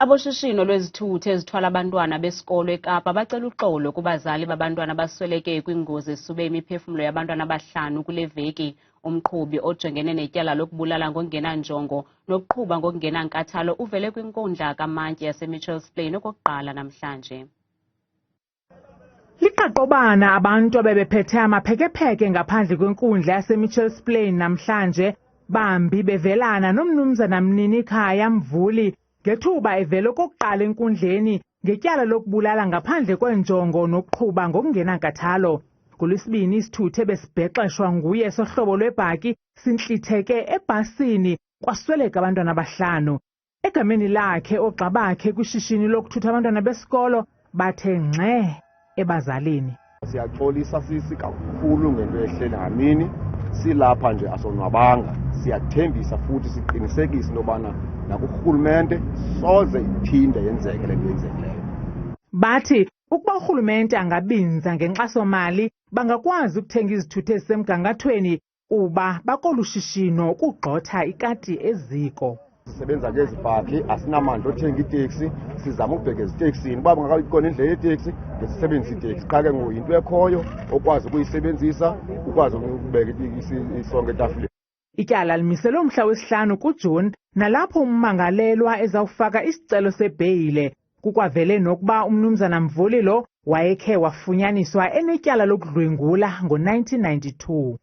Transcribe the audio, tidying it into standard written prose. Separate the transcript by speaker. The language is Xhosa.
Speaker 1: Aboshishino lwezithuthi ezithwala abantwana besikolo eKapa bacela uxolo kubazali babantwana abasweleke kwingozi esube imiphefumlo yabantwana abahlanu kuleveki. Umqhubi ojongene netyala lokubulala ngokungenanjongo nokuqhuba ngokungenankathalo uvele kwinkundla kamantyi yase okokuqala namhlanje.
Speaker 2: Liqaqobana abantu abebephethe amaphekepheke ngaphandle kwenkundla yase namhlanje, bambi bevelana nomnumzana Mninikhaya Mvuli ngethuba evele okokuqala enkundleni ngetyala lokubulala ngaphandle kwenjongo nokuqhuba ngokungenankathalo. NgoLwesibini isithuthi ebesibhexeshwa nguye sohlobo lwebhaki sintlitheke ebhasini kwasweleka abantwana abahlanu. Egameni lakhe oogxa bakhe kwishishini lokuthutha abantwana besikolo bathe ngxe ebazalini.
Speaker 3: Siyaxolisa sisi kakhulu ngento ehlele ngamini, silapha nje asonwabanga. Siyathembisa futhi siqinisekise into yobana nakurhulumente soze iphinde yenzeke le nto yenzekileyo.
Speaker 2: Bathi ukuba urhulumente angabinza ngenkxasomali bangakwazi ukuthenga izithuthi ezisemgangathweni kuba bakolu shishino ukugxotha ikati eziko.
Speaker 3: Sisebenza ngezi bhaki, asinamandla othenga iteksi, sizama ukubheka eziteksini. Uba bangakayikona indlela yeteksi, ngesisebenzisa iteksi. Qha ke ngoku yinto ekhoyo okwazi ukuyisebenzisa, ukwazi ukubeka isonka etafileni.
Speaker 2: Ityala limiselwe umhla wesi-5 kuJuni nalapho ummangalelwa ezawufaka isicelo sebheyile. Kukwavele nokuba umnumzana Mvuli lo wayekhe wafunyaniswa enetyala lokudlwengula ngo-1992.